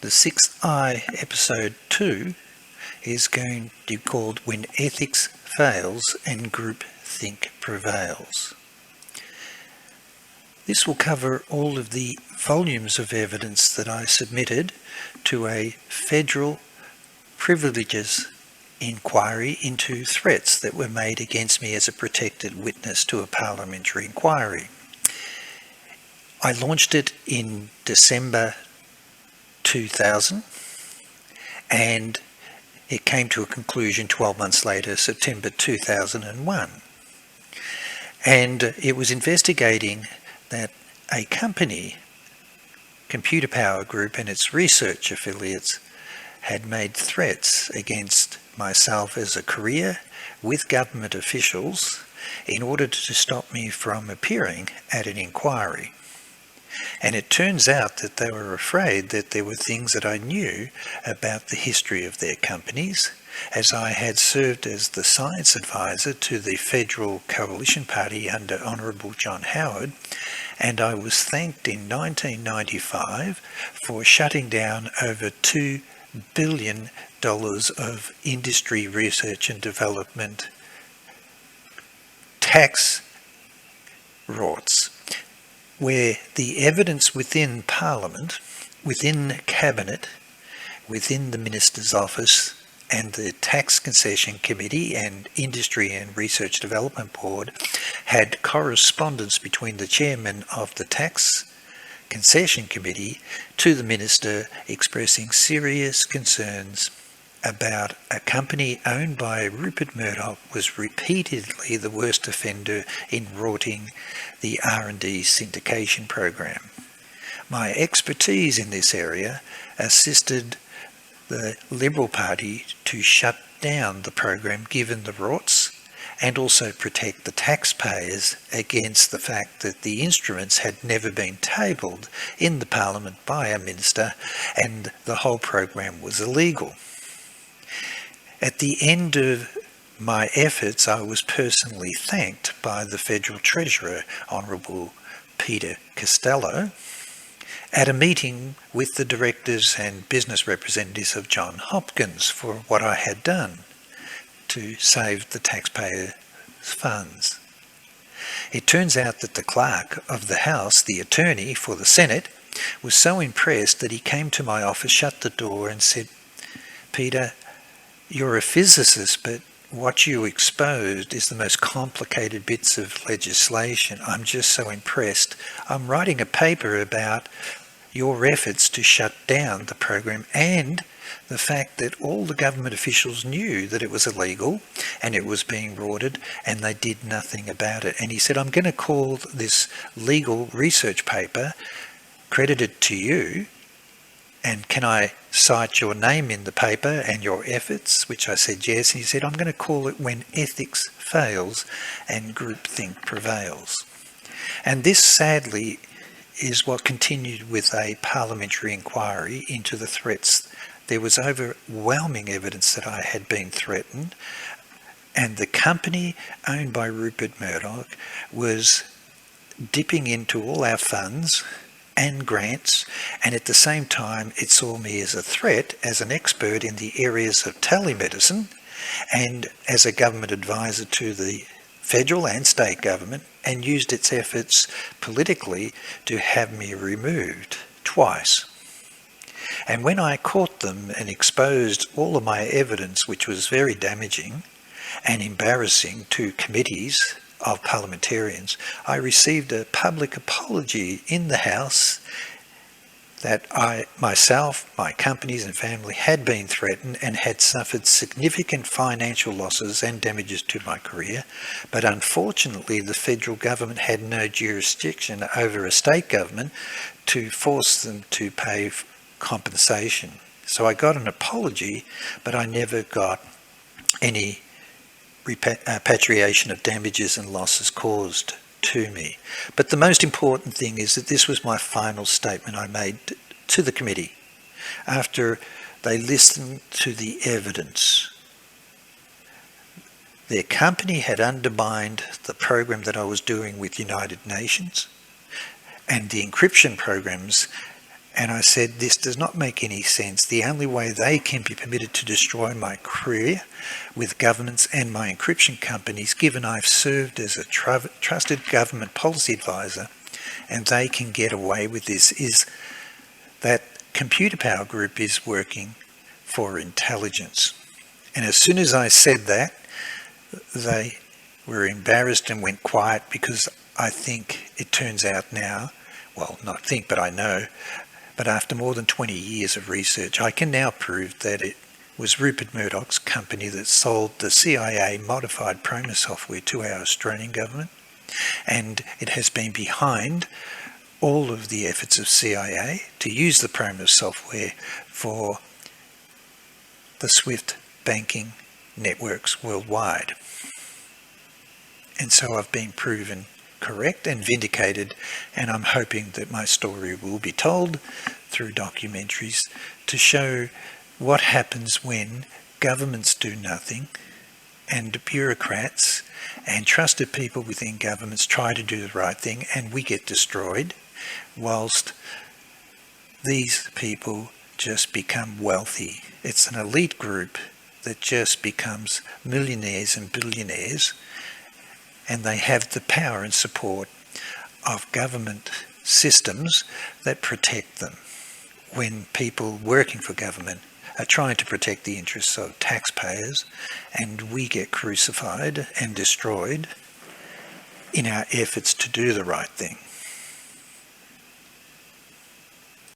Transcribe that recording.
The 6I episode 2 is going to be called When Ethics Fails and Groupthink Prevails. This will cover all of the volumes of evidence that I submitted to a federal privileges inquiry into threats that were made against me as a protected witness to a parliamentary inquiry. I launched it in December 2000 and it came to a conclusion 12 months later, September 2001. And it was investigating that a company, Computer Power Group and its research affiliates, had made threats against myself as a career with government officials in order to stop me from appearing at an inquiry. And it turns out that they were afraid that there were things that I knew about the history of their companies, as I had served as the science advisor to the Federal Coalition Party under Honourable John Howard, and I was thanked in 1995 for shutting down over $2 billion of industry research and development tax rorts, where the evidence within Parliament, within Cabinet, within the Minister's Office and the Tax Concession Committee and Industry and Research Development Board had correspondence between the chairman of the Tax Concession Committee to the Minister expressing serious concerns about a company owned by Rupert Murdoch was repeatedly the worst offender in rorting the R&D syndication program. My expertise in this area assisted the Liberal Party to shut down the program given the rorts, and also protect the taxpayers against the fact that the instruments had never been tabled in the Parliament by a minister and the whole program was illegal. At the end of my efforts, I was personally thanked by the Federal Treasurer, Honourable Peter Costello, at a meeting with the directors and business representatives of Johns Hopkins for what I had done to save the taxpayers' funds. It turns out that the clerk of the House, the attorney for the Senate, was so impressed that he came to my office, shut the door and said, "Peter, you're a physicist, but what you exposed is the most complicated bits of legislation. I'm just so impressed. I'm writing a paper about your efforts to shut down the program and the fact that all the government officials knew that it was illegal and it was being rorted and they did nothing about it." And he said, "I'm going to call this legal research paper credited to you, and can I cite your name in the paper and your efforts?" Which I said yes. And he said, "I'm going to call it When Ethics Fails and Groupthink Prevails." And this sadly is what continued with a parliamentary inquiry into the threats. There was overwhelming evidence that I had been threatened, and the company owned by Rupert Murdoch was dipping into all our funds and grants, and at the same time it saw me as a threat as an expert in the areas of telemedicine and as a government advisor to the federal and state government, and used its efforts politically to have me removed twice. And when I caught them and exposed all of my evidence, which was very damaging and embarrassing to committees of parliamentarians, I received a public apology in the House that I, myself, my companies and family had been threatened and had suffered significant financial losses and damages to my career, but unfortunately the federal government had no jurisdiction over a state government to force them to pay compensation. So I got an apology, but I never got any repatriation of damages and losses caused to me. But the most important thing is that this was my final statement I made to the committee after they listened to the evidence. Their company had undermined the program that I was doing with United Nations, and the encryption programs And I said, this does not make any sense. The only way they can be permitted to destroy my career with governments and my encryption companies, given I've served as a trusted government policy advisor, and they can get away with this, is that Computer Power Group is working for intelligence. And as soon as I said that, they were embarrassed and went quiet, because I think it turns out now, well, not think, but I know, but after more than 20 years of research, I can now prove that it was Rupert Murdoch's company that sold the CIA modified PROMIS software to our Australian government, and it has been behind all of the efforts of CIA to use the PROMIS software for the SWIFT banking networks worldwide. And so I've been proven correct and vindicated, and I'm hoping that my story will be told through documentaries to show what happens when governments do nothing and bureaucrats and trusted people within governments try to do the right thing, and we get destroyed, whilst these people just become wealthy. It's an elite group that just becomes millionaires and billionaires, and they have the power and support of government systems that protect them, when people working for government are trying to protect the interests of taxpayers, and we get crucified and destroyed in our efforts to do the right thing.